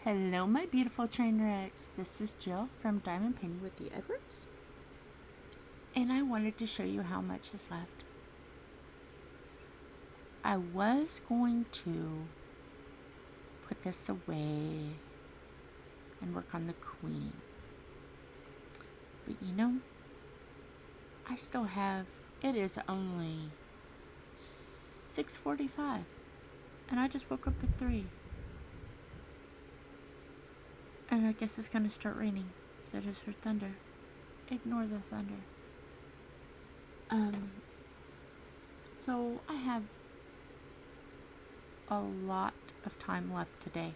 Hello, my beautiful train wrecks. This is Jill from Diamond Penny with the Edwards. And I wanted to show you how much is left. I was going to put this away and work on the queen. But you know, I still have, it is only 6:45 and I just woke up at 3. And I guess it's going to start raining. So it is for thunder. Ignore the thunder. So I have a lot of time left today.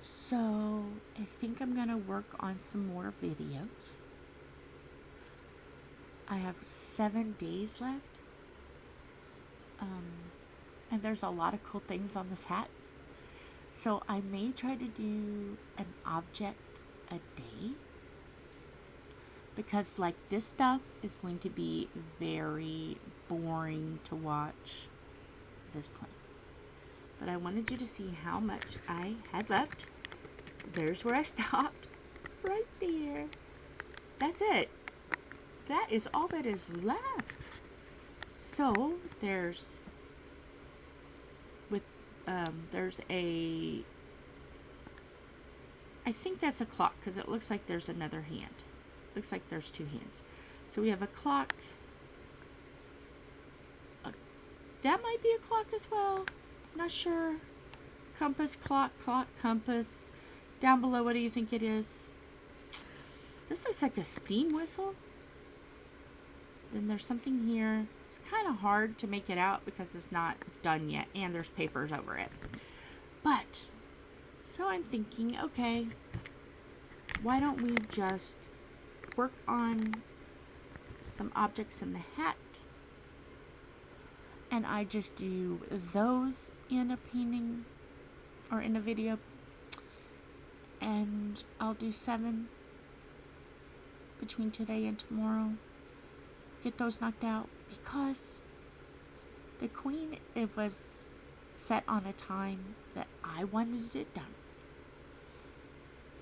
So I think I'm going to work on some more videos. I have 7 days left. And there's a lot of cool things on this hat. So I may try to do an object a day, because like this stuff is going to be very boring to watch. Is this plane? But I wanted you to see how much I had left. There's where I stopped. Right there. That's it. That is all that is left. So there's a, I think that's a clock because it looks like there's another hand. Looks like there's 2 hands. So we have a clock. That might be a clock as well. I'm not sure. Compass, clock, compass. Down below, what do you think it is? This looks like a steam whistle. Then there's something here. It's kind of hard to make it out because it's not done yet and there's papers over it. But, so I'm thinking, okay, why don't we just work on some objects in the hat, and I just do those in a painting or in a video, and I'll do 7 between today and tomorrow. Get those knocked out, because the queen, it was set on a time that I wanted it done,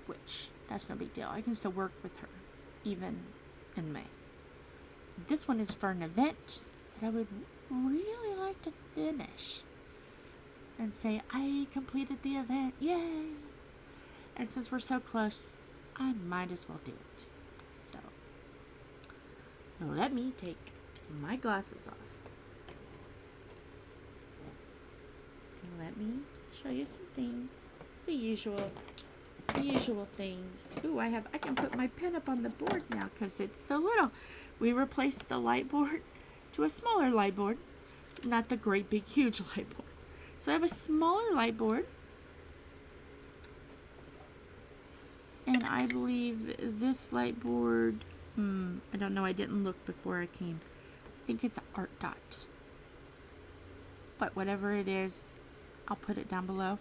which that's no big deal. I can still work with her even in May. This one is for an event that I would really like to finish and say I completed the event, yay! And since we're so close, I might as well do it. So let me take my glasses off. And let me show you some things. The usual things. Ooh, I can put my pen up on the board now because it's so little. We replaced the light board to a smaller light board. Not the great big huge light board. So I have a smaller light board. And I believe this light board, I don't know, I didn't look before I came. I think it's an art dot. But whatever it is, I'll put it down below.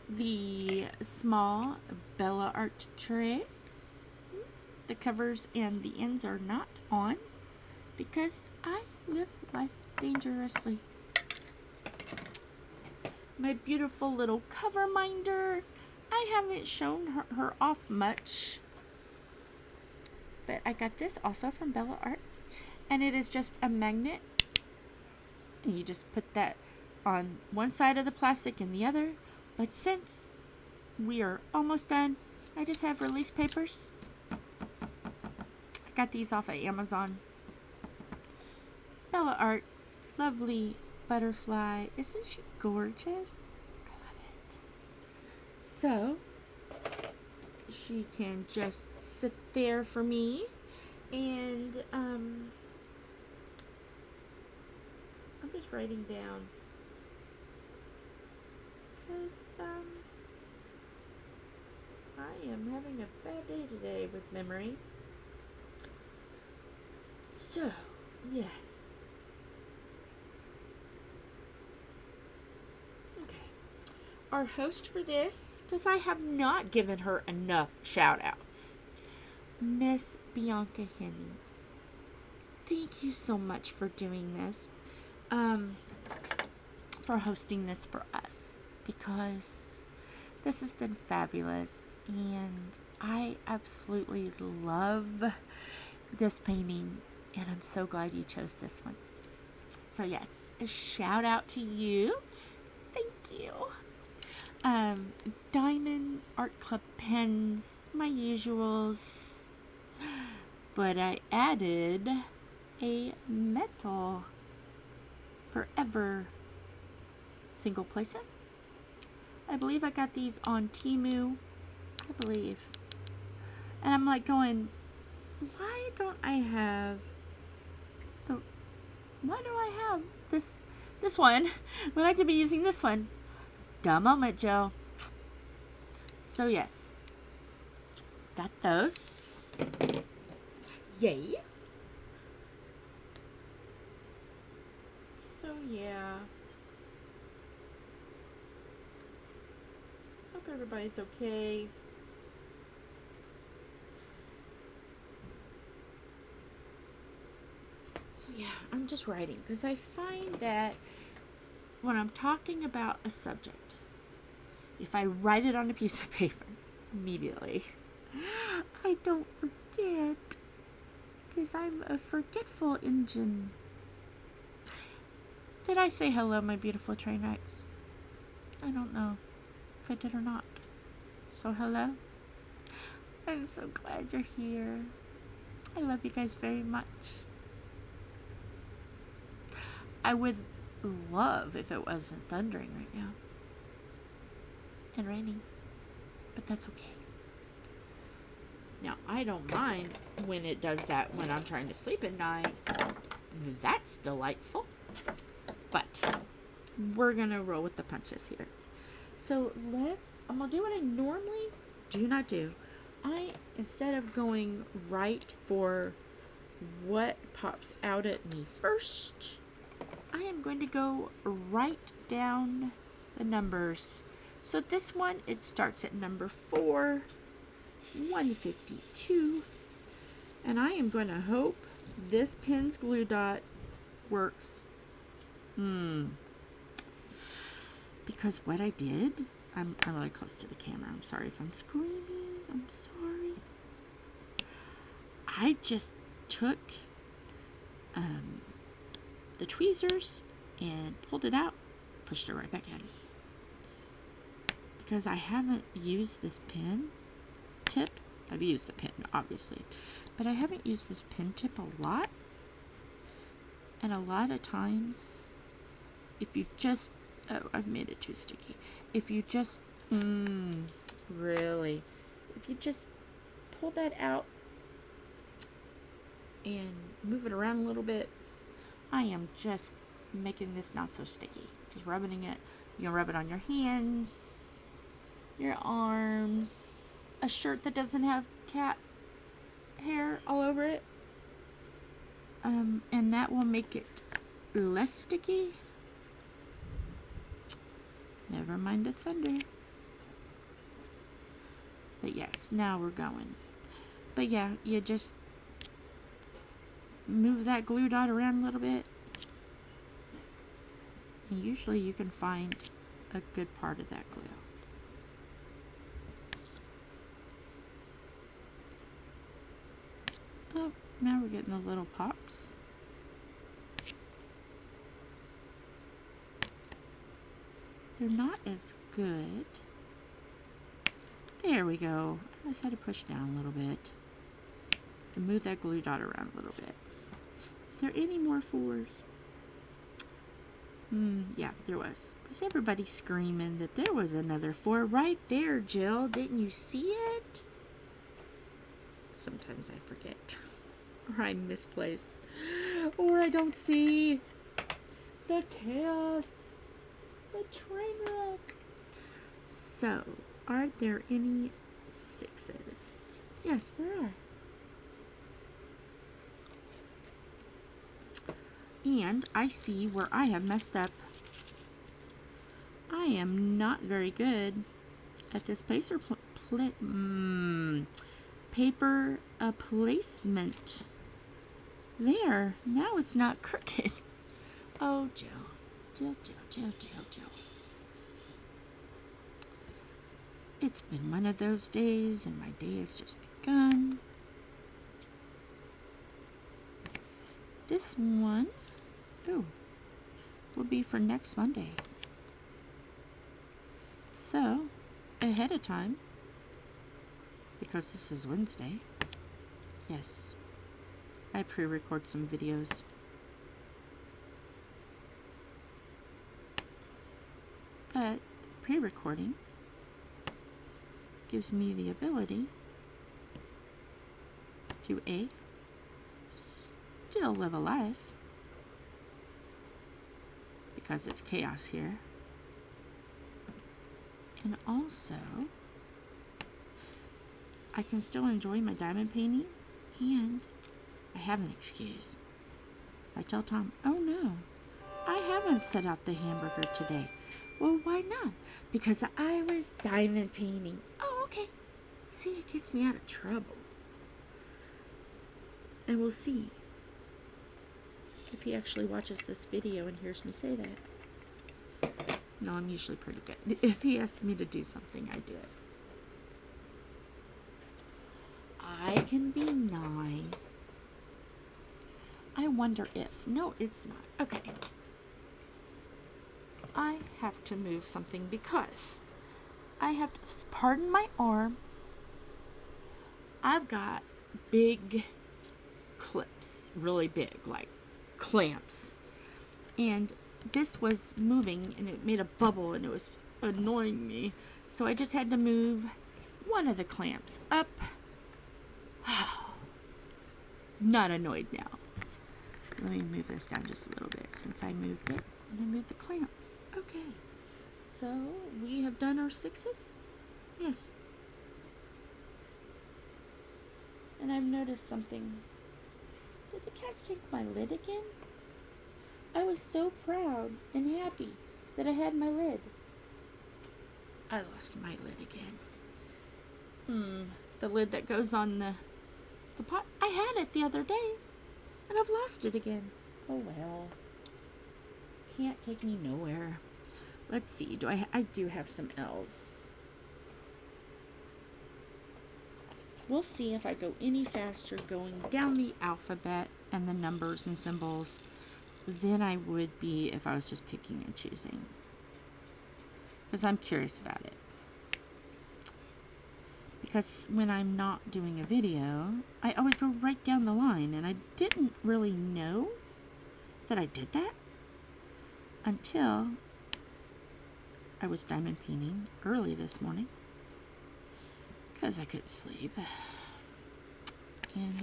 The small Bella art trays. The covers and the ends are not on because I live life dangerously. My beautiful little cover minder. I haven't shown her off much, but I got this also from Bella Art, and it is just a magnet, and you just put that on one side of the plastic and the other. But since we are almost done, I just have release papers. I got these off of Amazon. Bella Art, lovely butterfly. Isn't she gorgeous? I love it. So, she can just sit there for me, and I'm just writing down, because I am having a bad day today with memory. So, yes. Okay. Our host for this, because I have not given her enough shout outs, Miss Bianca Hennings. Thank you so much for doing this, for hosting this for us, because This has been fabulous, and I absolutely love this painting, and I'm so glad you chose this one. So yes, a shout out to you. Thank you. Diamond Art Club pens, my usuals, but I added a metal forever single placer. I believe I got these on Temu, I believe. And I'm like going, why don't I have this one when I could be using this one? Dumb moment, Joe. So yes, got those. Yay. So yeah, hope everybody's okay. So yeah, I'm just writing because I find that when I'm talking about a subject, if I write it on a piece of paper immediately, I don't forget, because I'm a forgetful engine. Did I say hello, my beautiful train wrecks? I don't know if I did or not. So hello. I'm so glad you're here. I love you guys very much. I would love if it wasn't thundering right now and raining, but that's okay. Now, I don't mind when it does that when I'm trying to sleep at night. That's delightful. But we're going to roll with the punches here. So I'm going to do what I normally do not do. Instead of going right for what pops out at me first, I am going to go right down the numbers. So this one, it starts at number 4, 152. And I am going to hope this pen's glue dot works. Because what I did, I'm really close to the camera. I'm sorry if I'm screaming. I'm sorry. I just took the tweezers and pulled it out, pushed it right back in. Because I haven't used this pen tip. I've used the pen, obviously, but I haven't used this pen tip a lot. And a lot of times, if you just, I've made it too sticky. If you just, really, if you just pull that out and move it around a little bit, I am just making this not so sticky. Just rubbing it. You can rub it on your hands, your arms, a shirt that doesn't have cat hair all over it. And that will make it less sticky. Never mind the thunder. But yes, now we're going. But yeah, you just move that glue dot around a little bit. And usually you can find a good part of that glue. Oh, now we're getting the little pops. They're not as good. There we go. I just had to push down a little bit and move that glue dot around a little bit. Is there any more 4s? Yeah, there was. Was everybody screaming that there was another 4 right there, Jill? Didn't you see it? Sometimes I forget. Or I misplace. Or I don't see the chaos. The train wreck. So, are there any 6s? Yes, there are. And I see where I have messed up. I am not very good at this paper placement. There, now it's not crooked. Oh, Jill. Jill. It's been one of those days, and my day has just begun. This one, will be for next Monday. So, ahead of time, because this is Wednesday, yes, I pre-record some videos. But pre-recording gives me the ability to still live a life, because it's chaos here, and also I can still enjoy my diamond painting, and I have an excuse. If I tell Tom, oh no, I haven't set out the hamburger today. Well, why not? Because I was diamond painting. Oh, okay. See, it gets me out of trouble. And we'll see if he actually watches this video and hears me say that. No, I'm usually pretty good. If he asks me to do something, I do it. I can be nice. I wonder if. No, it's not. Okay. I have to move something because I have to, pardon my arm, I've got big clips, really big, like clamps, and this was moving and it made a bubble and it was annoying me, so I just had to move one of the clamps up. Not annoyed now. Let me move this down just a little bit since I moved it. And I moved the clamps. Okay. So, we have done our 6s? Yes. And I've noticed something. Did the cats take my lid again? I was so proud and happy that I had my lid. I lost my lid again. The lid that goes on the pot. I had it the other day, and I've lost it again. Oh well. Can't take me nowhere. Let's see. I do have some L's. We'll see if I go any faster going down the alphabet and the numbers and symbols than I would be if I was just picking and choosing. Because I'm curious about it. Because when I'm not doing a video, I always go right down the line, and I didn't really know that I did that until I was diamond painting early this morning because I couldn't sleep. And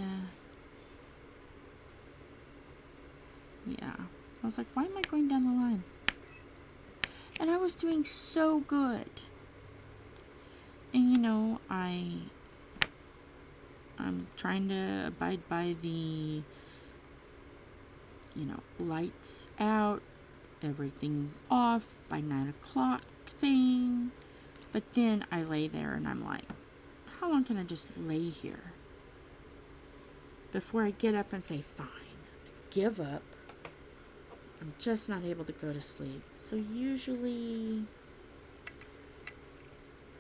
yeah, I was like, why am I going down the line? And I was doing so good. And you know, I'm trying to abide by the, lights out, everything off by 9 o'clock thing. But then I lay there and I'm like, how long can I just lay here before I get up and say, fine, give up. I'm just not able to go to sleep. So usually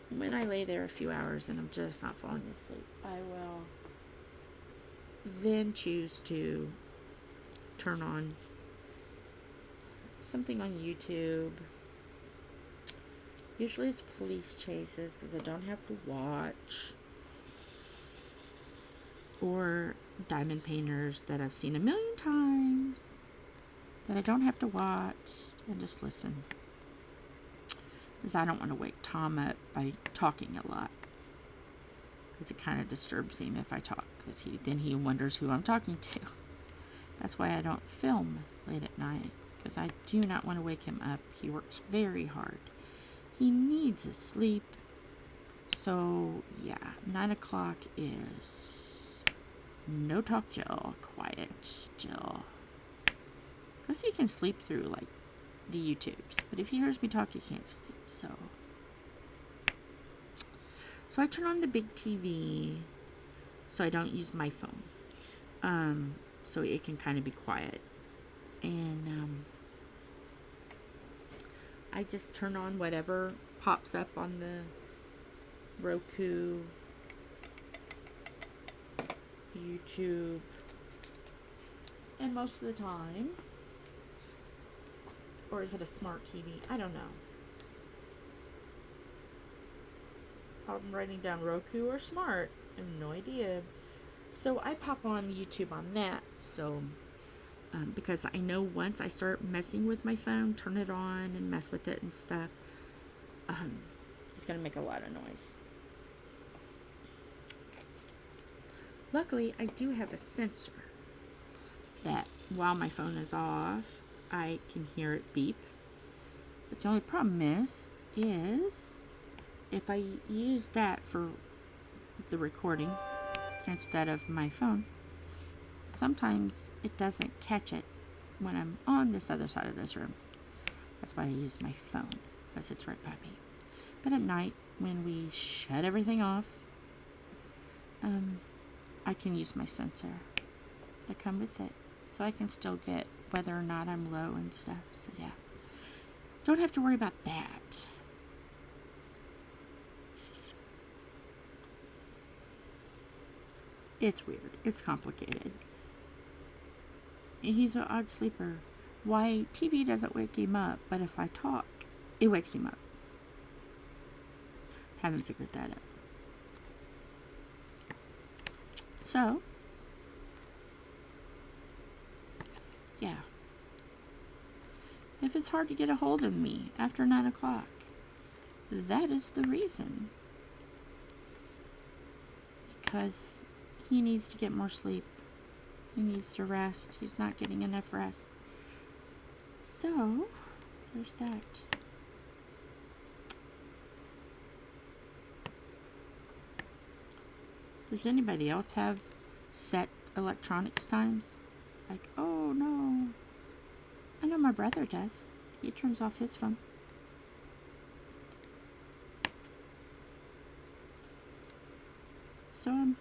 when I lay there a few hours and I'm just not falling asleep, I will then choose to turn on something on YouTube. Usually it's police chases because I don't have to watch, or diamond painters that I've seen a million times that I don't have to watch and just listen, because I don't want to wake Tom up by talking a lot, because it kind of disturbs him if I talk, because then he wonders who I'm talking to. That's why I don't film late at night, because I do not want to wake him up. He works very hard. He needs his sleep. So, yeah, 9 o'clock is no talk Jill, quiet Jill. Because he can sleep through, like, the YouTubes. But if he hears me talk, he can't sleep, so I turn on the big TV so I don't use my phone. So it can kind of be quiet. And, I just turn on whatever pops up on Roku, YouTube, and most of the time, or is it a smart TV? I don't know. I'm writing down Roku or smart. I have no idea. So I pop on YouTube on that. So because I know once I start messing with my phone, turn it on and mess with it and stuff, it's gonna make a lot of noise. Luckily, I do have a sensor that while my phone is off, I can hear it beep. But the only problem is if I use that for the recording instead of my phone, sometimes it doesn't catch it when I'm on this other side of this room. That's why I use my phone, because it's right by me. But at night, when we shut everything off, I can use my sensor that come with it, so I can still get whether or not I'm low and stuff. So yeah, don't have to worry about that. It's weird. It's complicated. He's an odd sleeper. Why TV doesn't wake him up, but if I talk, it wakes him up. Haven't figured that out. So, yeah. If it's hard to get a hold of me after 9 o'clock, that is the reason. Because he needs to get more sleep. He needs to rest. He's not getting enough rest. So, there's that. Does anybody else have set electronics times? Like, oh no. I know my brother does. He turns off his phone. So I'm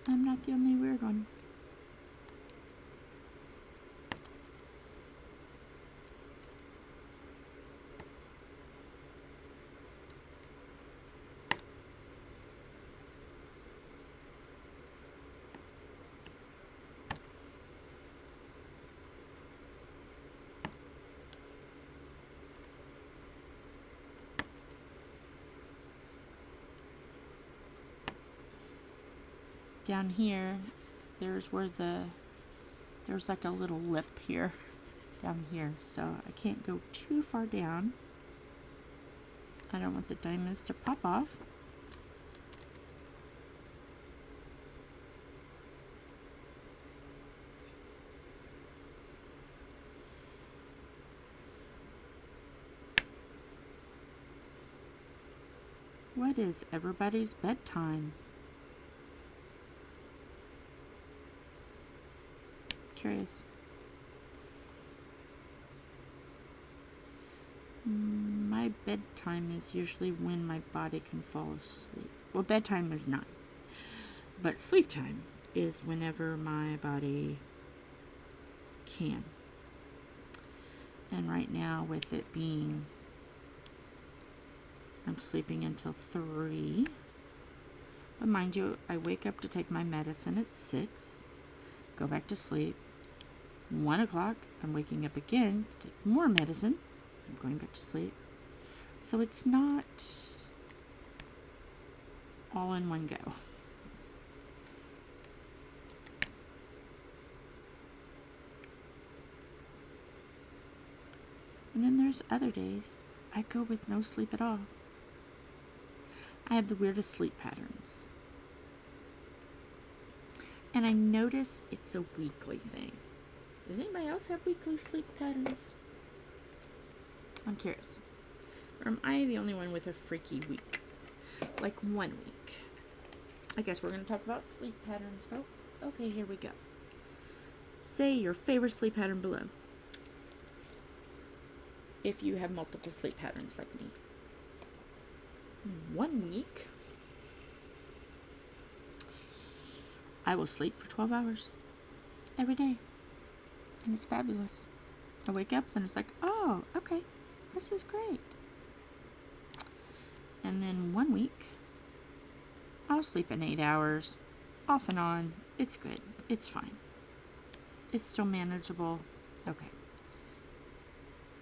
not the only weird one. Down here, there's like a little lip here, down here, so I can't go too far down. I don't want the diamonds to pop off. What is everybody's bedtime? Curious. My bedtime is usually when my body can fall asleep. Well, bedtime is 9, but sleep time is whenever my body can. And right now, with it being, I'm sleeping until 3. But mind you, I wake up to take my medicine at 6, go back to sleep. 1 o'clock, I'm waking up again to take more medicine. I'm going back to sleep. So it's not all in one go. And then there's other days I go with no sleep at all. I have the weirdest sleep patterns. And I notice it's a weekly thing. Does anybody else have weekly sleep patterns? I'm curious. Or am I the only one with a freaky week? Like 1 week. I guess we're going to talk about sleep patterns, folks. Okay, here we go. Say your favorite sleep pattern below. If you have multiple sleep patterns like me. 1 week, I will sleep for 12 hours every day. And it's fabulous. I wake up and it's like, oh, okay, this is great. And then 1 week, I'll sleep in 8 hours, off and on. It's good. It's fine. It's still manageable. Okay.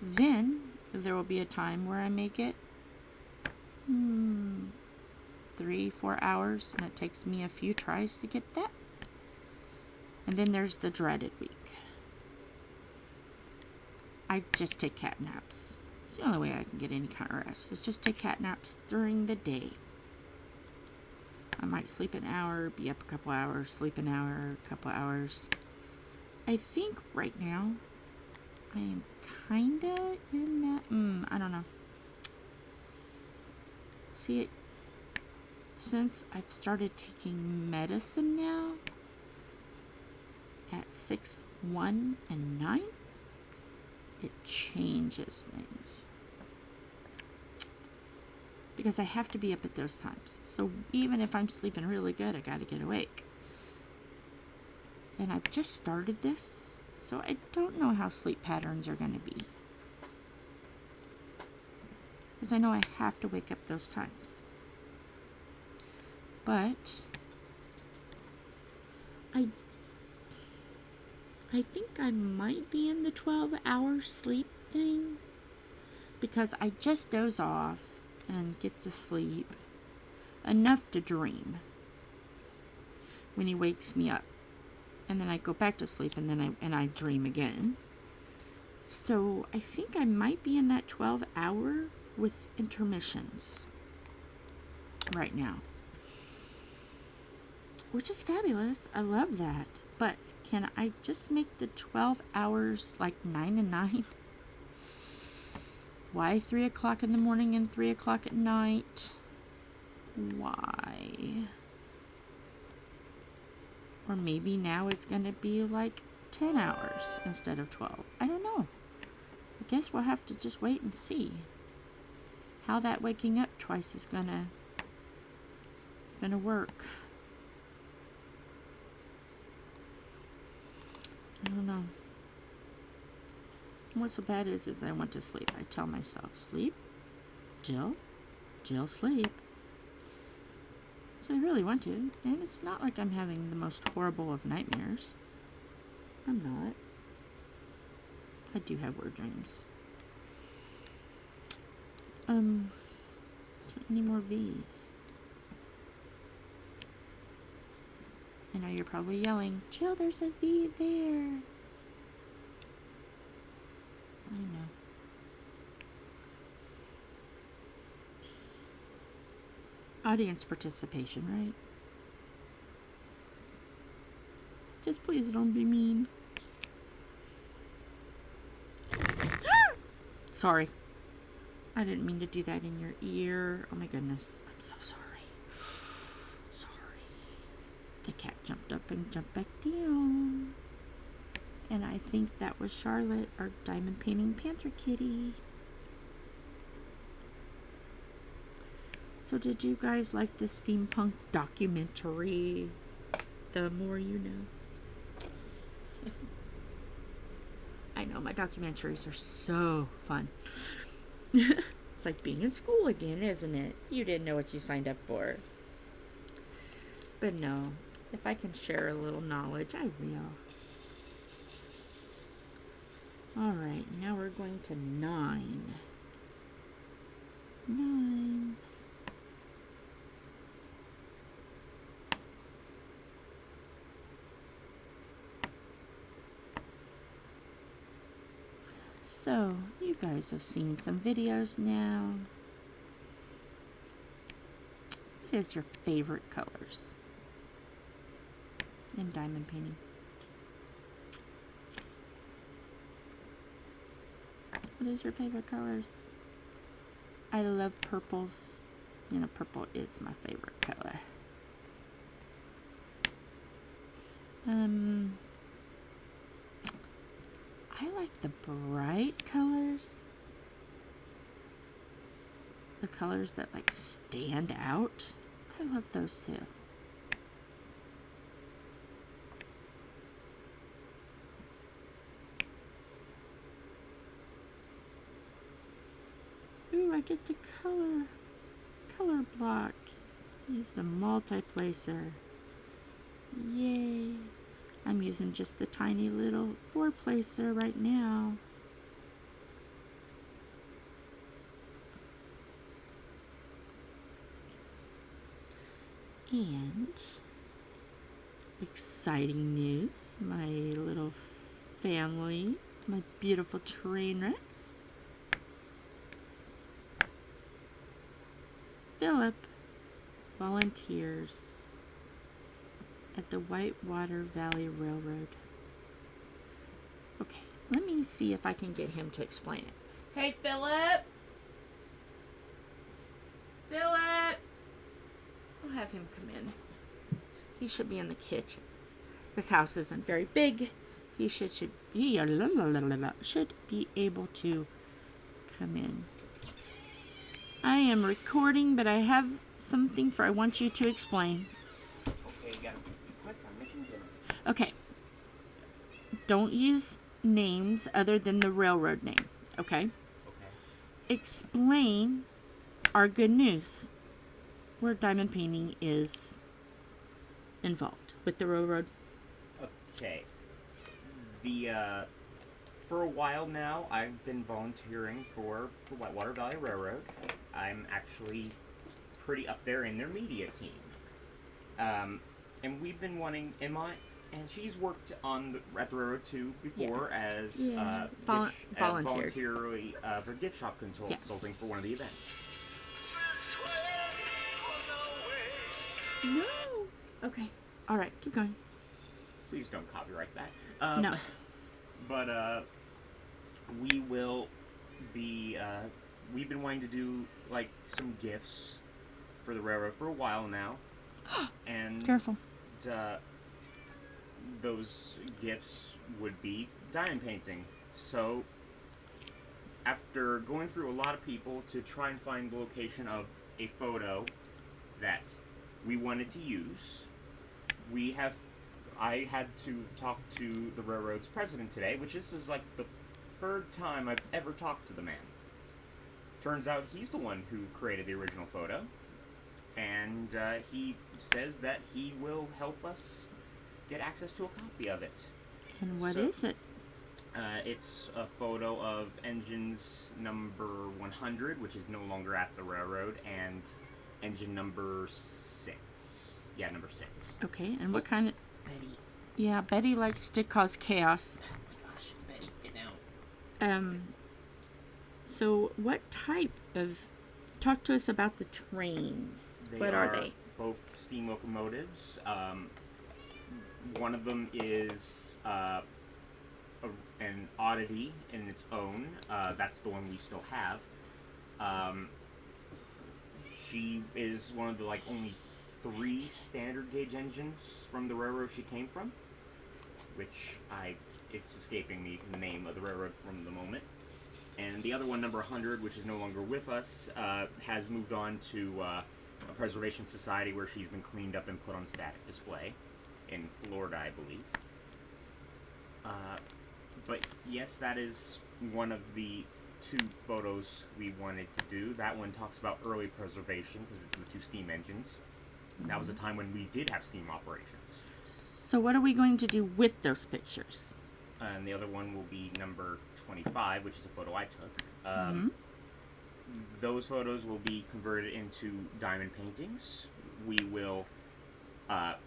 Then there will be a time where I make it 3-4 hours, and it takes me a few tries to get that. And then there's the dreaded week. I just take cat naps. It's the only way I can get any kind of rest, is just take cat naps during the day. I might sleep an hour, be up a couple hours, sleep an hour, a couple hours. I think right now I am kinda in that, I don't know. See, since I've started taking medicine now at 6, 1, and 9, it changes things. Because I have to be up at those times. So even if I'm sleeping really good, I gotta get awake. And I've just started this, so I don't know how sleep patterns are gonna be. Because I know I have to wake up those times. But I think I might be in the 12-hour sleep thing, because I just doze off and get to sleep enough to dream when he wakes me up, and then I go back to sleep, and then I dream again. So I think I might be in that 12-hour with intermissions right now, which is fabulous. I love that. But can I just make the 12 hours like 9 and 9? Why 3 o'clock in the morning and 3 o'clock at night? Why? Or maybe now it's going to be like 10 hours instead of 12. I don't know. I guess we'll have to just wait and see how that waking up twice is gonna work. I don't know. And what's so bad is I want to sleep. I tell myself, sleep, Jill, sleep. So I really want to. And it's not like I'm having the most horrible of nightmares. I'm not. I do have weird dreams. Any more V's? I know you're probably yelling, Jill, there's a V there. I know. Audience participation, right? Just please don't be mean. Sorry. I didn't mean to do that in your ear. Oh my goodness. I'm so sorry. Sorry. The cat jumped up and jumped back down. And I think that was Charlotte, our diamond painting panther kitty. So did you guys like the steampunk documentary? The More You Know. I know, my documentaries are so fun. It's like being in school again, isn't it? You didn't know what you signed up for. But no, if I can share a little knowledge, I will. Alright, now we're going to 9. 9s. So, you guys have seen some videos now. What is your favorite colors in diamond painting? What is your favorite colors? I love purples. You know, purple is my favorite color. I like the bright colors. The colors that like stand out. I love those too. Ooh, I get to color block. Use the multi-placer. Yay. I'm using just the tiny little 4-placer right now. And exciting news, my little family, my beautiful train wrecks. Philip volunteers at the Whitewater Valley Railroad. Okay, let me see if I can get him to explain it. Hey, Philip! Philip! I'll have him come in. He should be in the kitchen. This house isn't very big. He should be able to come in. I am recording, but I have something I want you to explain. Okay, you gotta be quick. I'm making dinner. Okay. Don't use names other than the railroad name, okay? Okay. Explain our good news, where diamond painting is involved with the railroad. Okay. For a while now, I've been volunteering for the Whitewater Valley Railroad. I'm actually pretty up there in their media team. And we've been wanting Emma, and she's worked at the railroad too before as voluntarily for gift shop consulting for one of the events. No. Okay. All right. Keep going. Please don't copyright that. No. But we will be. We've been wanting to do like some gifts for the railroad for a while now, and Careful. Those gifts would be diamond painting. So, after going through a lot of people to try and find the location of a photo that we wanted to use, I had to talk to the railroad's president today, which this is like the third time I've ever talked to the man. Turns out he's the one who created the original photo, and he says that he will help us get access to a copy of it. And what is it? It's a photo of engines number 100, which is no longer at the railroad, and engine number 6. Yeah, number 6. Okay, and what kind of... Betty. Yeah, Betty likes to cause chaos. Oh my gosh, Betty, get down. So what type of... Talk to us about the trains. What are they? Both steam locomotives. One of them is an oddity in its own. That's the one we still have. She is one of the only 3 standard gauge engines from the railroad she came from, which it's escaping me the name of the railroad from the moment. And the other one, number 100, which is no longer with us, has moved on to a preservation society where she's been cleaned up and put on static display in Florida, I believe. But yes, that is one of the 2 photos we wanted to do. That one talks about early preservation because it's with 2 steam engines. Mm-hmm. That was a time when we did have steam operations. So what are we going to do with those pictures? And the other one will be number 25, which is a photo I took. Those photos will be converted into diamond paintings. We will at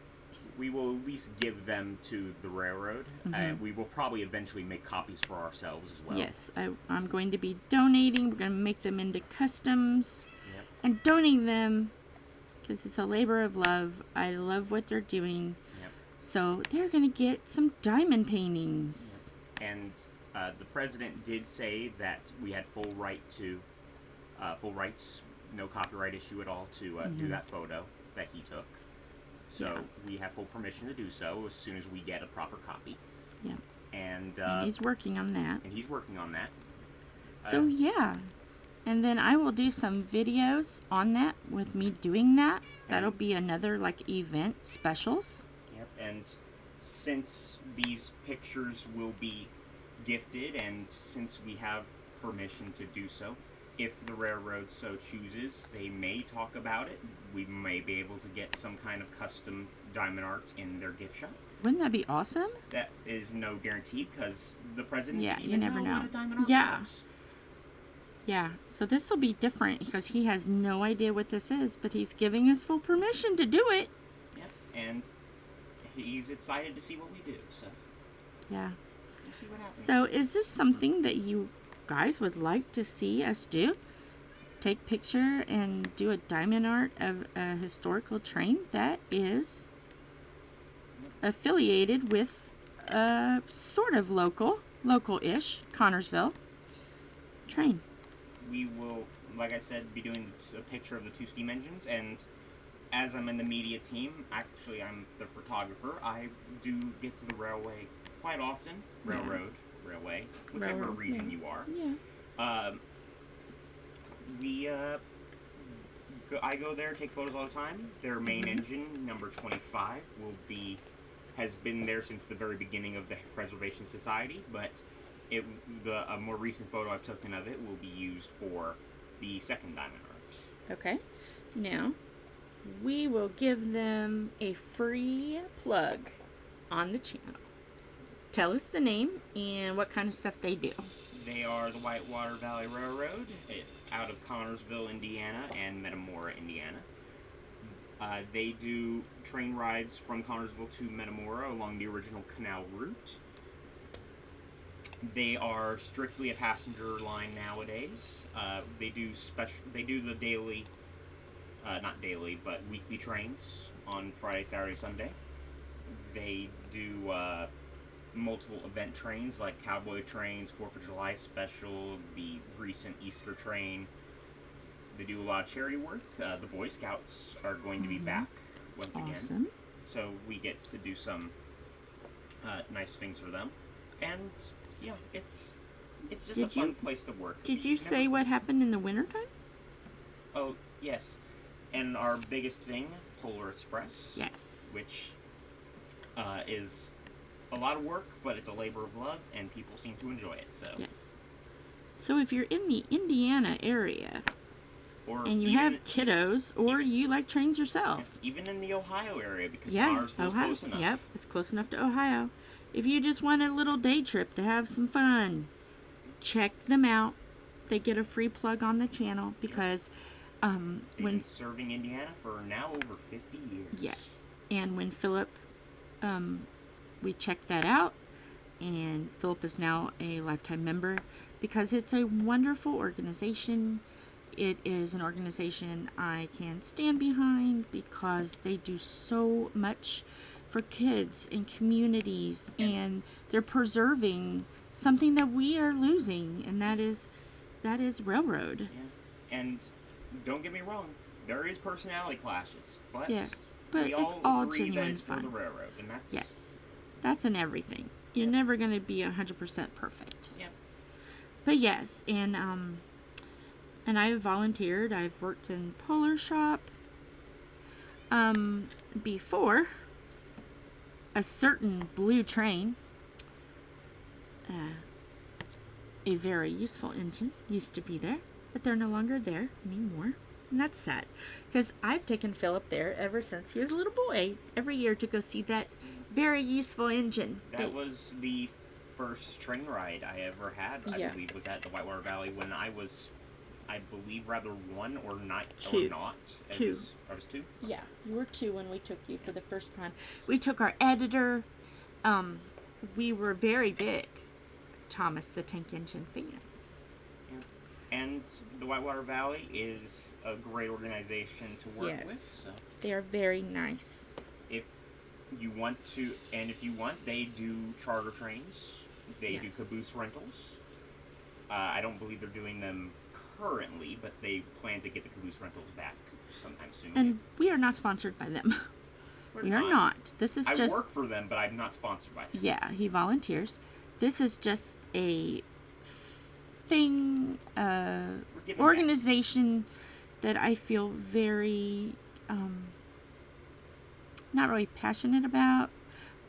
least give them to the railroad. Mm-hmm. We will probably eventually make copies for ourselves as well. Yes, I'm going to be donating. We're going to make them into customs. Yep. And donate them because it's a labor of love. I love what they're doing. Yep. So they're going to get some diamond paintings. Yep. And the president did say that we had full rights, no copyright issue at all to do that photo that he took. So we have full permission to do so as soon as we get a proper copy. Yeah. And he's working on that. So yeah. And then I will do some videos on that with me doing that. That'll be another event specials. Yep. And since these pictures will be gifted and since we have permission to do so, if the railroad so chooses, they may talk about it. We may be able to get some kind of custom diamond arts in their gift shop. Wouldn't that be awesome? That is no guarantee because the president Yeah, didn't you even never know. what a diamond art Yeah. was. Yeah, so this will be different because he has no idea what this is, but he's giving us full permission to do it. Yep, and he's excited to see what we do, so Yeah. we'll see what happens. So is this something that you guys would like to see us do? Take picture and do a diamond art of a historical train that is affiliated with a sort of local-ish Connorsville train. We will, like I said, be doing a picture of the 2 steam engines, and as I'm in the media team, actually I'm the photographer, I do get to the railway quite often. Railway, whichever Railroad, region yeah. you are. Yeah. I go there, take photos all the time. Their main engine, number 25, has been there since the very beginning of the Preservation Society, but a more recent photo I've taken of it will be used for the second diamond art. Okay. Now, we will give them a free plug on the channel. Tell us the name and what kind of stuff they do. They are the Whitewater Valley Railroad out of Connorsville, Indiana, and Metamora, Indiana. They do train rides from Connorsville to Metamora along the original canal route. They are strictly a passenger line nowadays. They do the daily, not daily, but weekly trains on Friday, Saturday, Sunday. They do multiple event trains like cowboy trains, 4th of July special, the recent Easter train. They do a lot of charity work. The Boy Scouts are going to be back once again. So we get to do some nice things for them. And yeah, it's just a fun place to work. Did you say what happened in the wintertime? Oh, yes. And our biggest thing, Polar Express. Yes. Which is a lot of work, but it's a labor of love, and people seem to enjoy it. So yes. So if you're in the Indiana area, and you have kiddos, or you like trains yourself, even in the Ohio area, because Connorsville's close enough. Yep, it's close enough to Ohio. If you just want a little day trip to have some fun, check them out. They get a free plug on the channel because They've been serving Indiana for now over 50 years. Yes, and when Philip, we checked that out, and Philip is now a lifetime member because it's a wonderful organization. It is an organization I can stand behind because they do so much for kids and communities, and they're preserving something that we are losing, and that is railroad. Yeah. And don't get me wrong, there is personality clashes, but yes, but we it's all genuine fun. For the railroad, and that's in everything. You're never going to be 100% perfect. Yep. But yes, and I've volunteered. I've worked in Polar Shop. Before, a certain blue train, a very useful engine, used to be there, but they're no longer there anymore. And that's sad, because I've taken Philip there ever since he was a little boy, every year to go see that very useful engine. That was the first train ride I ever had, I believe, was at the Whitewater Valley when I was, I believe, rather 1 or not. Two. Or not. Two. I was 2? Yeah, you were 2 when we took you for the first time. We took our editor. We were very big Thomas the Tank Engine fans. Yeah. And the Whitewater Valley is a great organization to work with. So. They are very nice. If you want, they do charter trains. They do caboose rentals. I don't believe they're doing them currently, but they plan to get the caboose rentals back sometime soon. And we are not sponsored by them. We are not. This is just... I work for them, but I'm not sponsored by them. Yeah, he volunteers. This is just a thing, organization that I feel very, not really passionate about,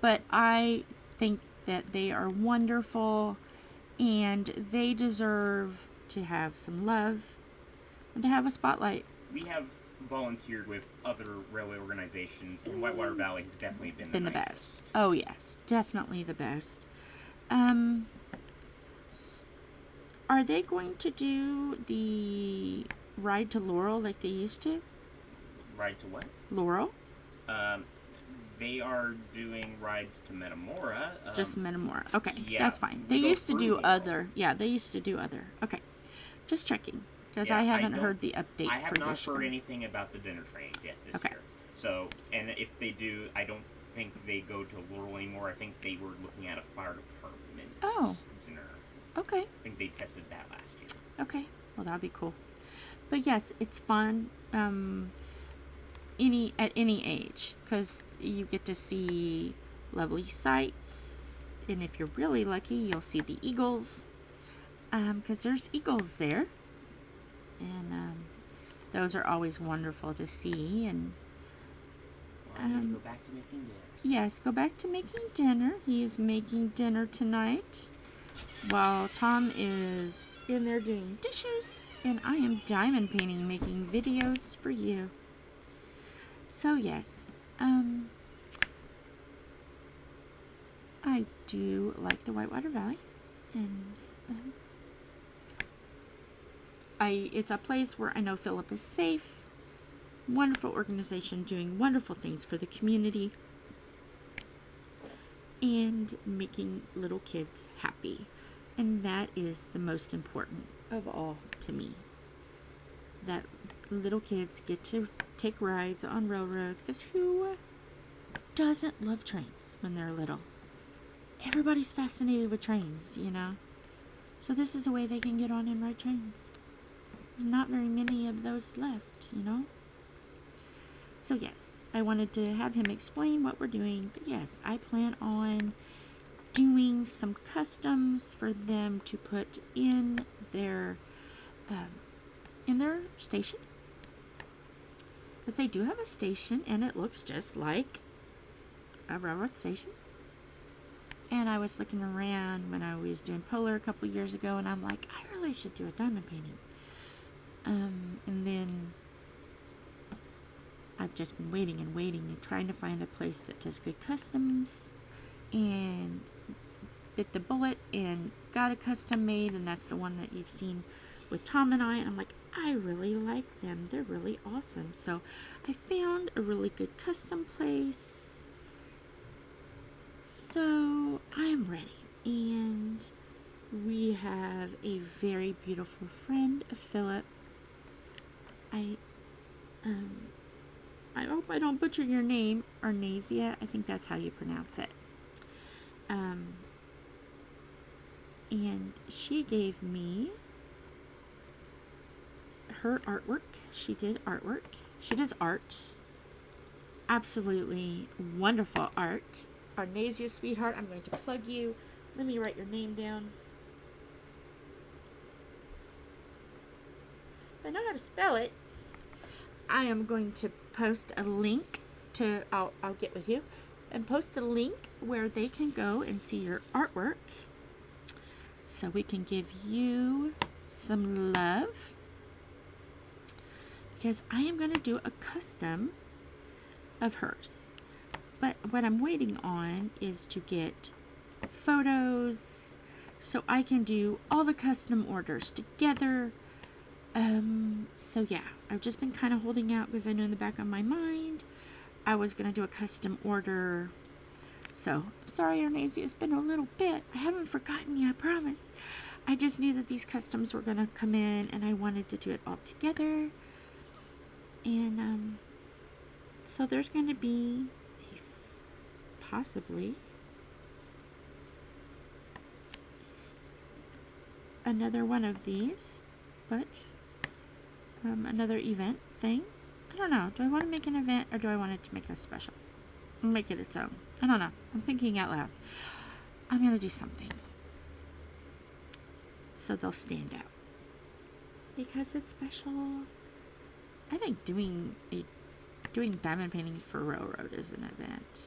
but I think that they are wonderful and they deserve to have some love and to have a spotlight. We have volunteered with other railway organizations, and Whitewater Valley has definitely been the nicest. best. Oh yes, definitely the best. Are they going to do the ride to Laurel like they used to? Ride to what? Laurel? They are doing rides to Metamora. Just Metamora. Okay, yeah, that's fine. we They go used to through do Laurel. other. Yeah, they used to do other. Okay, just checking because Yeah, I haven't heard the update I have for not this heard year. anything about the dinner trains yet this Okay. year. So, and if they do, I don't think they go to Laurel anymore. I think they were looking at a fire department dinner. Okay. I think they tested that last year. Okay. Well, that'd be cool. But yes, it's fun. At any age, because you get to see lovely sights, and if you're really lucky, you'll see the eagles. Because there's eagles there, and those are always wonderful to see. And Well, I need to go back to making dinners. yes, go back to making dinner. He is making dinner tonight, while Tom is in there doing dishes, and I am diamond painting, making videos for you. So yes, I do like the Whitewater Valley, and it's a place where I know Philip is safe. Wonderful organization doing wonderful things for the community and making little kids happy. And that is the most important of all to me. That little kids get to take rides on railroads, because who doesn't love trains when they're little? Everybody's fascinated with trains, you know? So this is a way they can get on and ride trains. There's not very many of those left, you know? So yes, I wanted to have him explain what we're doing, but yes, I plan on doing some customs for them to put in their station, because they do have a station and it looks just like a railroad station. And I was looking around when I was doing Polar a couple years ago, and I'm like, I really should do a diamond painting. And then I've just been waiting and trying to find a place that does good customs, and bit the bullet and got a custom made, and that's the one that you've seen with Tom and I. And I'm like, I really like them. They're really awesome. So I found a really good custom place. So I'm ready. And we have a very beautiful friend of Philip. I hope I don't butcher your name, Arnasia. I think that's how you pronounce it. And she gave me her artwork. She did artwork. She does art. Absolutely wonderful art. Arnasia, sweetheart, I'm going to plug you. Let me write your name down. If I know how to spell it, I am going to post a link to, I'll get with you, and post a link where they can go and see your artwork, so we can give you some love, because I am going to do a custom of hers. But what I'm waiting on is to get photos so I can do all the custom orders together. So yeah, I've just been kind of holding out because I know in the back of my mind I was going to do a custom order. So, sorry, Arnasia, it's been a little bit. I haven't forgotten you, I promise. I just knew that these customs were going to come in, and I wanted to do it all together. And, so there's going to be possibly another one of these, but another event thing. I don't know. Do I want to make an event, or do I want it to make a special? Make it its own. I don't know. I'm thinking out loud. I'm going to do something so they'll stand out, because it's special. I think doing diamond painting for railroad is an event.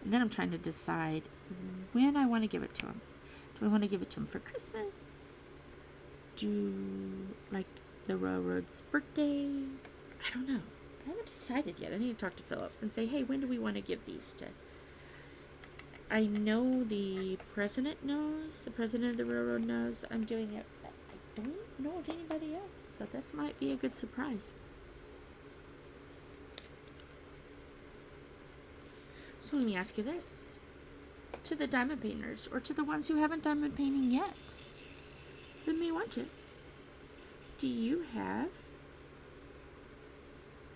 And then I'm trying to decide when I want to give it to them. Do I want to give it to them for Christmas? do like the railroad's birthday. I don't know. I haven't decided yet. I need to talk to Philip and say, hey, when do we want to give these to? I know the president knows. The president of the railroad knows I'm doing it. But I don't know of anybody else. So this might be a good surprise. So let me ask you this. To the diamond painters, or to the ones who haven't diamond painting yet, that may want to. Do you have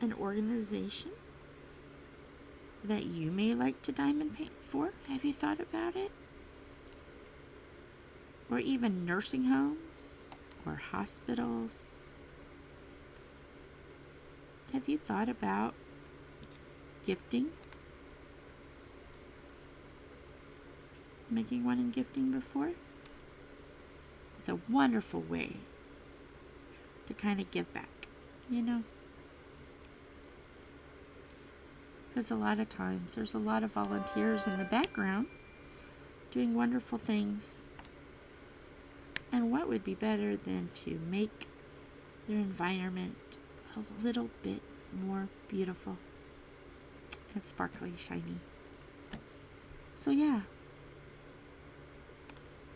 an organization that you may like to diamond paint for? Have you thought about it? Or even nursing homes or hospitals? Have you thought about gifting? Making one in gifting before? It's a wonderful way to kind of give back, you know? Because a lot of times there's a lot of volunteers in the background doing wonderful things. And what would be better than to make their environment a little bit more beautiful and sparkly, shiny? So yeah,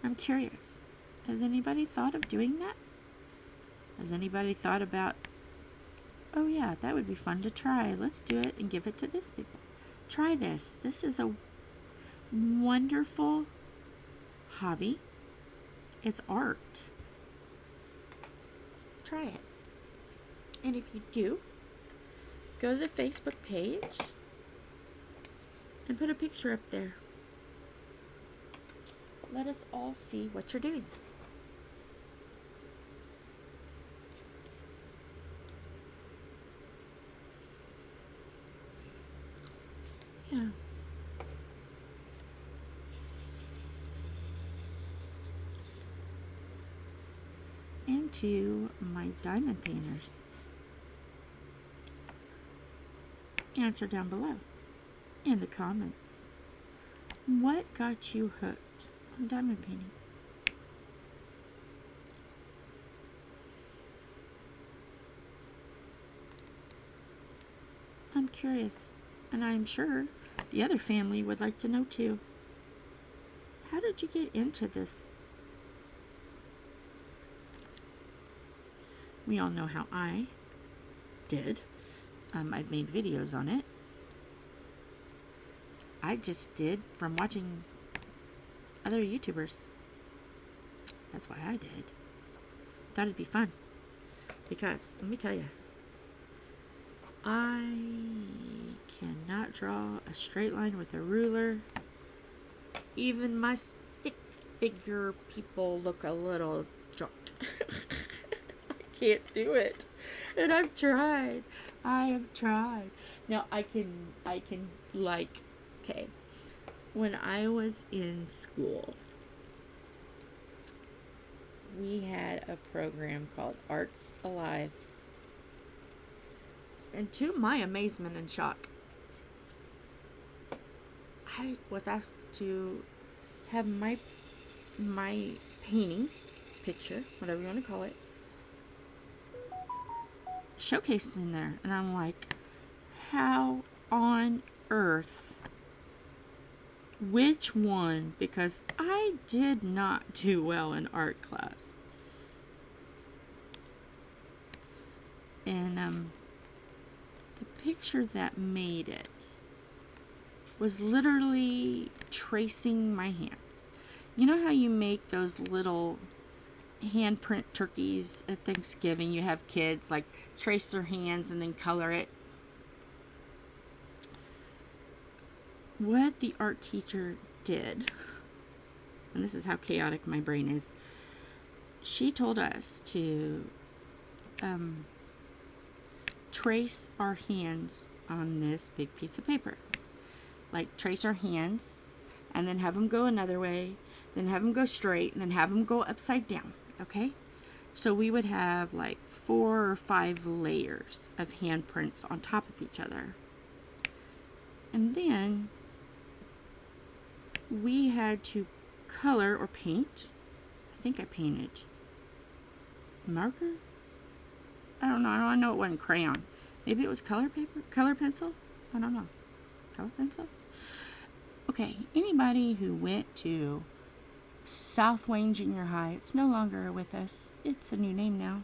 I'm curious. Has anybody thought of doing that? Has anybody thought about, oh yeah, that would be fun to try. Let's do it and give it to this people. Try this. This is a wonderful hobby. It's art. Try it. And if you do, go to the Facebook page and put a picture up there. Let us all see what you're doing. Yeah. And to my diamond painters, answer down below in the comments. What got you hooked on diamond painting? I'm curious, and I'm sure the other family would like to know too. How did you get into this? We all know how I did. I've made videos on it. I just did from watching other YouTubers. That's why I did. Thought it'd be fun. Because, let me tell you, I cannot draw a straight line with a ruler. Even my stick figure people look a little drunk. I can't do it. And I've tried. I have tried. Now I can like, okay, when I was in school, we had a program called Arts Alive. And to my amazement and shock, I was asked to have my painting, picture, whatever you want to call it, showcased in there. And I'm like, how on earth? Which one? Because I did not do well in art class. And the picture that made it was literally tracing my hands. You know how you make those little handprint turkeys at Thanksgiving? You have kids like trace their hands and then color it. What the art teacher did, and this is how chaotic my brain is, she told us to trace our hands on this big piece of paper. Like, trace our hands, and then have them go another way, then have them go straight, and then have them go upside down, okay? So we would have like 4 or 5 layers of handprints on top of each other. And then we had to color or paint. I think I painted. marker? I don't know. I know it wasn't crayon. Maybe it was color paper? Color pencil? I don't know. Color pencil? Okay, anybody who went to South Wayne Junior High, it's no longer with us. It's a new name now.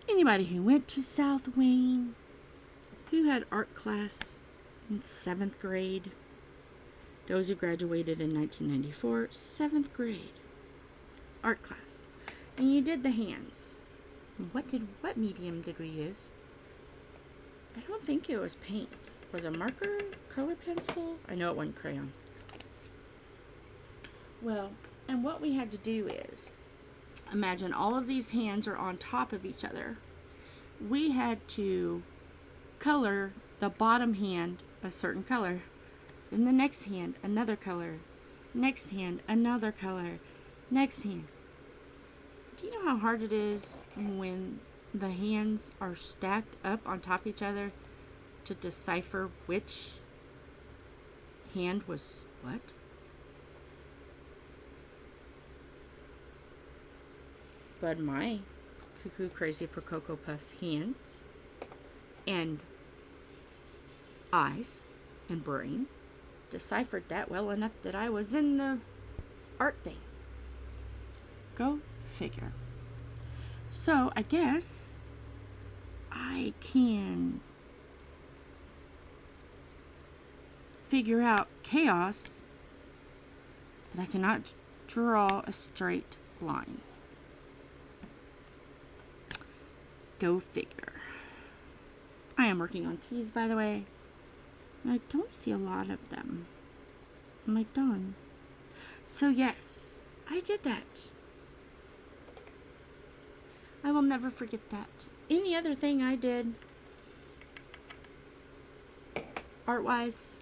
Anybody who went to South Wayne, who had art class in 7th grade, those who graduated in 1994, 7th grade, art class, and you did the hands. What medium did we use? I don't think it was paint. Was it marker? Color pencil? I know it wasn't crayon. Well, and what we had to do is, imagine all of these hands are on top of each other. We had to color the bottom hand a certain color. Then the next hand, another color. Next hand, another color. Next hand. Do you know how hard it is when the hands are stacked up on top of each other to decipher which hand was what? But my cuckoo crazy for Cocoa Puffs hands and eyes and brain deciphered that well enough that I was in the art thing. Go figure. So I guess I can figure out chaos, but I cannot draw a straight line. Go figure. I am working on teas, by the way. I don't see a lot of them. Am I done? So yes, I did that. I will never forget that. Any other thing I did, art-wise,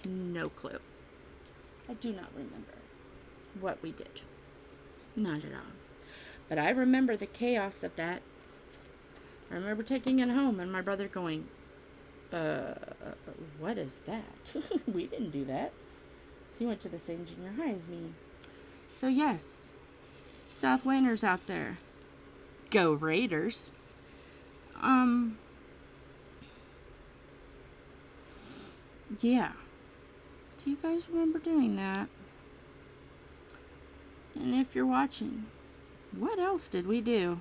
no clue. I do not remember what we did. Not at all. But I remember the chaos of that. I remember taking it home and my brother going, what is that? We didn't do that. So he went to the same junior high as me. So yes, South Wayners out there. Go Raiders. Yeah. Do you guys remember doing that? And if you're watching, what else did we do?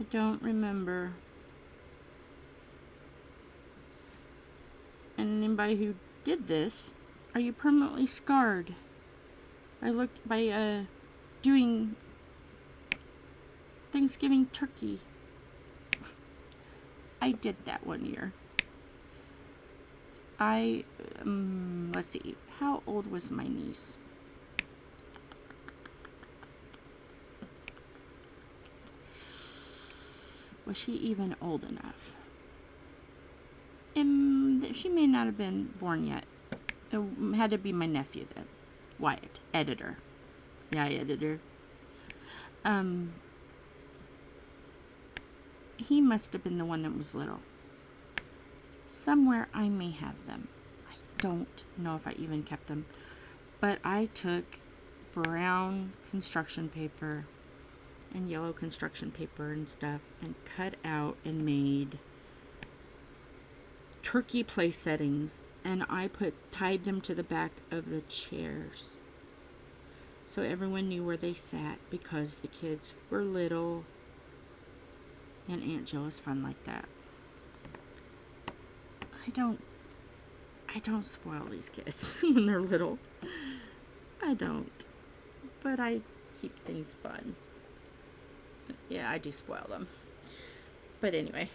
I don't remember. And anybody who did this, are you permanently scarred by doing Thanksgiving turkey? I did that one year. Let's see, how old was my niece? Was she even old enough? She may not have been born yet. It had to be my nephew then. Wyatt, editor. Yeah, editor. He must have been the one that was little. Somewhere I may have them. I don't know if I even kept them. But I took brown construction paper and yellow construction paper and stuff and cut out and made turkey place settings, and I tied them to the back of the chairs so everyone knew where they sat because the kids were little and Aunt Jill is fun like that. I don't spoil these kids when they're little. I don't. But I keep things fun. Yeah, I do spoil them. But anyway,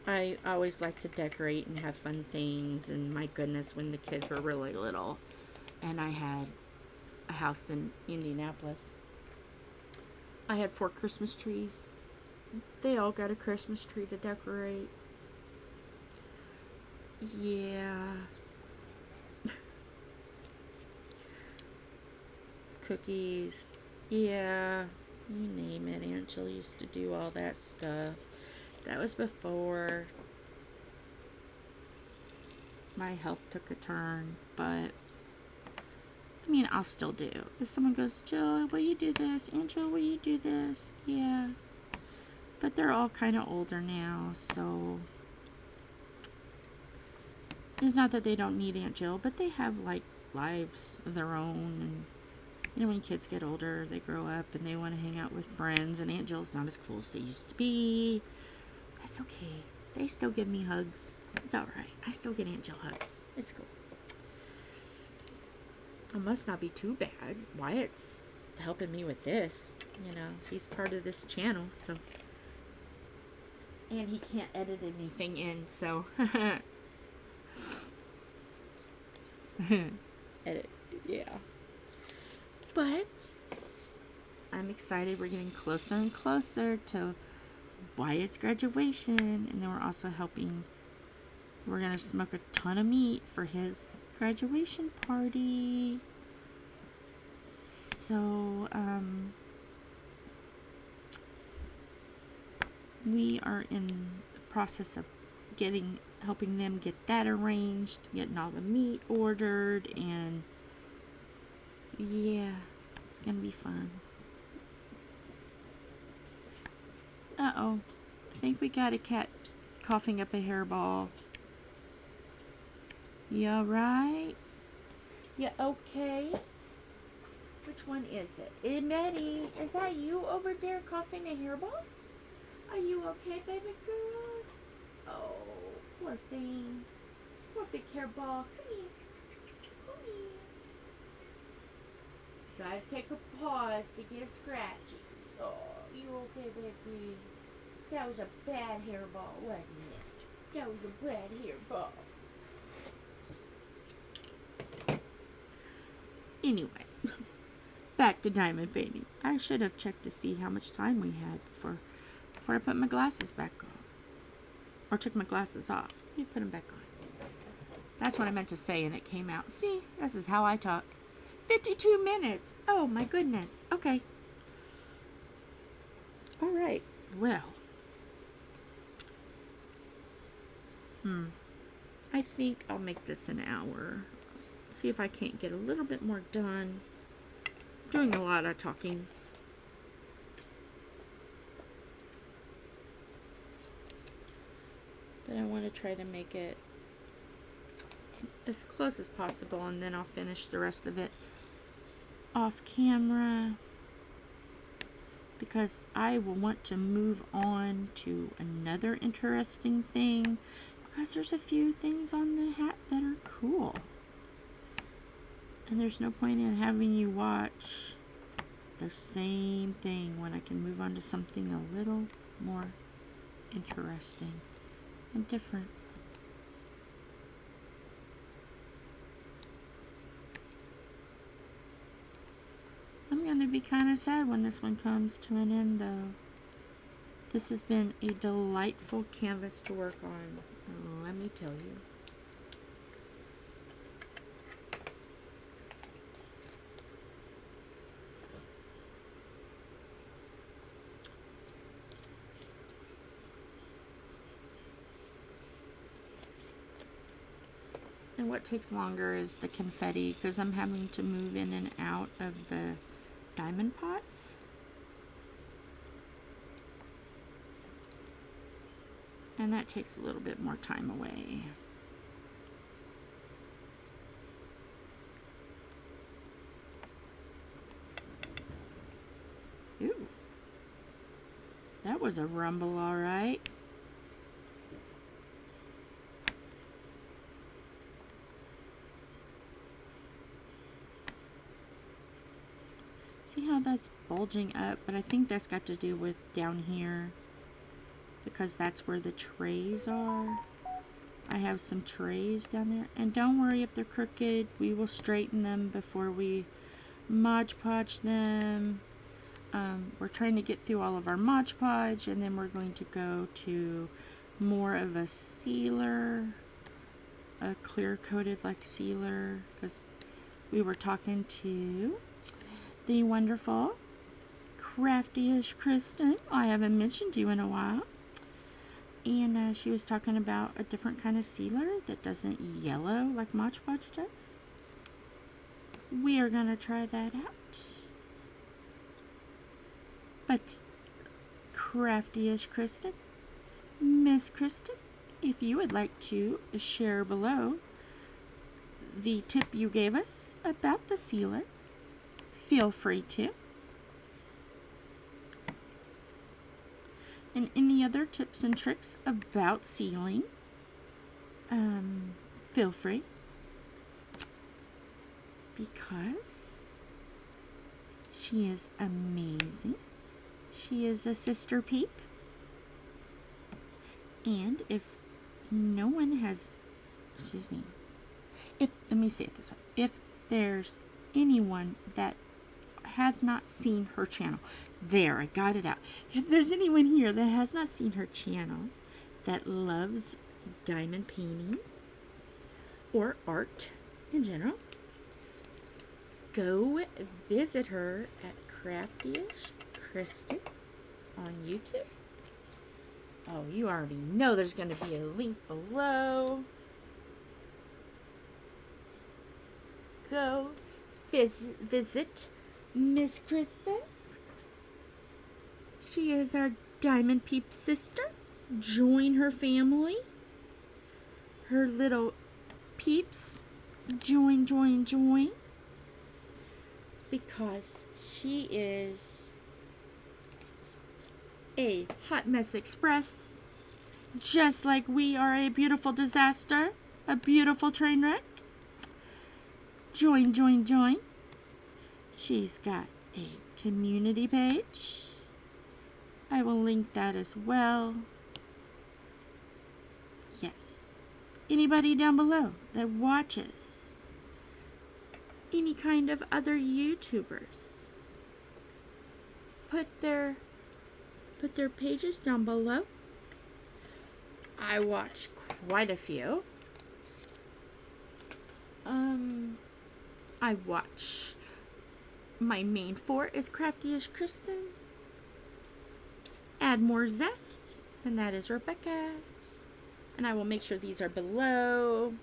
I always like to decorate and have fun things. And my goodness, when the kids were really little and I had a house in Indianapolis, I had 4 Christmas trees. They all got a Christmas tree to decorate. Yeah. Cookies. Yeah. You name it. Aunt Jill used to do all that stuff. That was before my health took a turn, but I mean, I'll still do. If someone goes, Jill, will you do this? Angel, will you do this? Yeah. But they're all kind of older now, so it's not that they don't need Aunt Jill, but they have, like, lives of their own. And, you know, when kids get older, they grow up and they want to hang out with friends, and Aunt Jill's not as cool as they used to be. That's okay. They still give me hugs. It's alright. I still get Aunt Jill hugs. It's cool. It must not be too bad. Wyatt's helping me with this. You know, he's part of this channel, so. And he can't edit anything in, so. Edit, yeah. But I'm excited. We're getting closer and closer to Wyatt's graduation, and then we're also helping. We're gonna smoke a ton of meat for his graduation party. So we are in the process of helping them get that arranged, getting all the meat ordered, and yeah, it's gonna be fun. Uh-oh, I think we got a cat coughing up a hairball. You alright? You okay? Which one is it? Hey, Maddie, is that you over there coughing a hairball? Are you okay, baby girls? Oh, poor thing. Poor big hairball. Come here. Come here. Gotta take a pause to give scratches. Oh, you okay, baby? That was a bad hairball, wasn't it? That was a bad hairball. Anyway, back to diamond painting. I should have checked to see how much time we had before I put my glasses back on. Or took my glasses off. Let me put them back on. That's what I meant to say, and it came out. See, this is how I talk. 52 minutes. Oh, my goodness. Okay. All right. Well. I think I'll make this an hour. See if I can't get a little bit more done. I'm doing a lot of talking. But I want to try to make it as close as possible, and then I'll finish the rest of it off camera, because I will want to move on to another interesting thing, because there's a few things on the hat that are cool. And there's no point in having you watch the same thing when I can move on to something a little more interesting and different. I'm going to be kind of sad when this one comes to an end, though. This has been a delightful canvas to work on, let me tell you. And what takes longer is the confetti, because I'm having to move in and out of the diamond pots. And that takes a little bit more time away. Ooh. That was a rumble, all right. See how that's bulging up, but I think that's got to do with down here, because that's where the trays are. I have some trays down there, and don't worry if they're crooked, we will straighten them before we Mod Podge them. We're trying to get through all of our Mod Podge, and then we're going to go to more of a sealer, a clear coated like sealer, because we were talking to the wonderful crafty ishKristyn. I haven't mentioned you in a while. And she was talking about a different kind of sealer that doesn't yellow like Mod Podge does. we are going to try that out. But crafty ishKristyn, Miss Kristen, if you would like to share below the tip you gave us about the sealer, feel free to. And any other tips and tricks about sealing, feel free. Because she is amazing. She is a sister peep. And if no one has, let me say it this way. If there's anyone that has not seen her channel, I got it out. If there's anyone here that has not seen her channel that loves diamond painting or art in general, go visit her at Crafty ishKristyn on YouTube. Oh, you already know there's going to be a link below. Go visit Miss Kristen. She is our Diamond Peep sister. Join her family. Her little peeps. Join. Because she is a hot mess express. Just like we are a beautiful disaster. A beautiful train wreck. Join. She's got a community page. I will link that as well. Yes. Anybody down below that watches any kind of other YouTubers, put their pages down below. I watch quite a few. I watch, my main four is Crafty ishKristyn, Add More Zest, and that is Rebecca. And I will make sure these are below.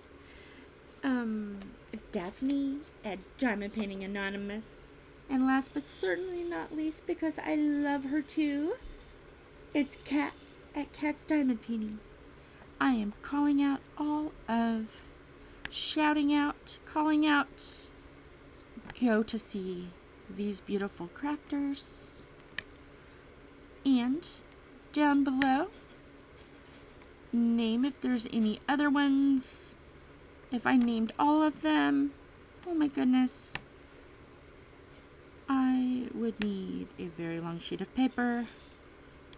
Daphne at Diamond Painting Anonymous. And last but certainly not least, because I love her too, it's Kat at Kat's Diamond Painting. I am calling out shouting out, calling out, go to see these beautiful crafters. And down below, name if there's any other ones. If I named all of them, oh my goodness, I would need a very long sheet of paper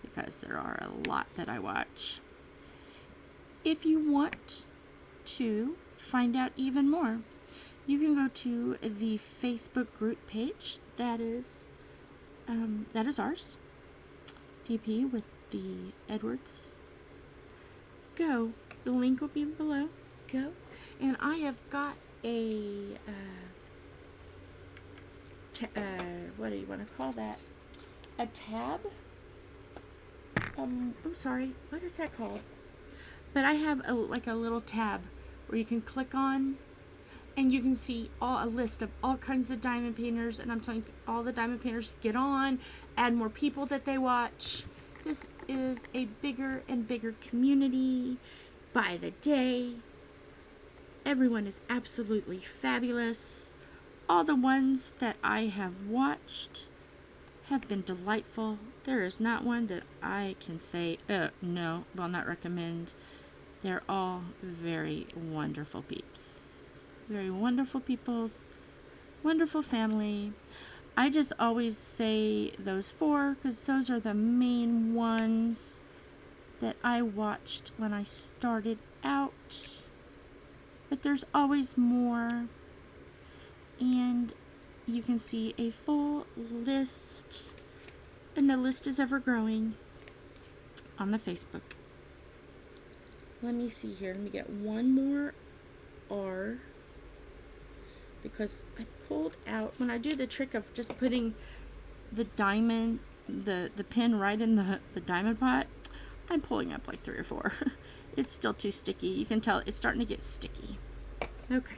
because there are a lot that I watch. If you want to find out even more, you can go to the Facebook group page. That is ours. DP with the Edwards. Go. The link will be below. Go. And I have got a what do you want to call that? A tab? I'm sorry. What is that called? But I have a little tab where you can click on and you can see a list of all kinds of diamond painters, and I'm telling all the diamond painters to get on, add more people that they watch. This is a bigger and bigger community by the day. Everyone is absolutely fabulous. All the ones that I have watched have been delightful. There is not one that I can say, no, will not recommend. They're all very wonderful peeps. Very wonderful peoples, wonderful family. I just always say those four because those are the main ones that I watched when I started out. But there's always more. And you can see a full list, and the list is ever growing on the Facebook. Let me see here. Let me get one more R, because I pulled out, when I do the trick of just putting the diamond, the pin right in the diamond pot, I'm pulling up like 3 or 4. It's still too sticky. You can tell it's starting to get sticky. Okay.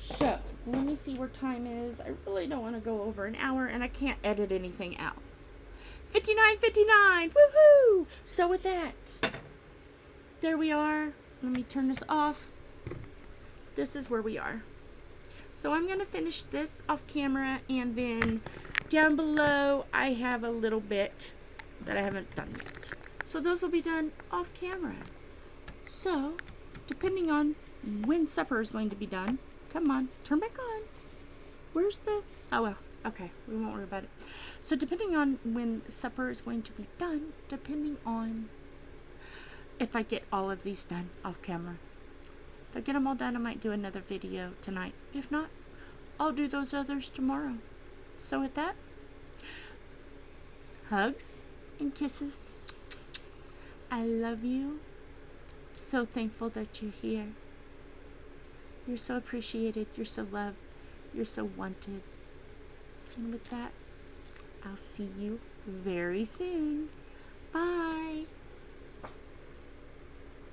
So, let me see where time is. I really don't want to go over an hour, and I can't edit anything out. 59:59! Woohoo! So with that, there we are. Let me turn this off. This is where we are. So I'm going to finish this off camera, and then down below I have a little bit that I haven't done yet. So those will be done off camera. So, depending on when supper is going to be done, come on, turn back on. Where's the, oh well, okay, we won't worry about it. So depending on when supper is going to be done, depending on if I get all of these done off camera. If I get them all done, I might do another video tonight. If not, I'll do those others tomorrow. So with that, hugs and kisses. I love you. So thankful that you're here. You're so appreciated. You're so loved. You're so wanted. And with that, I'll see you very soon.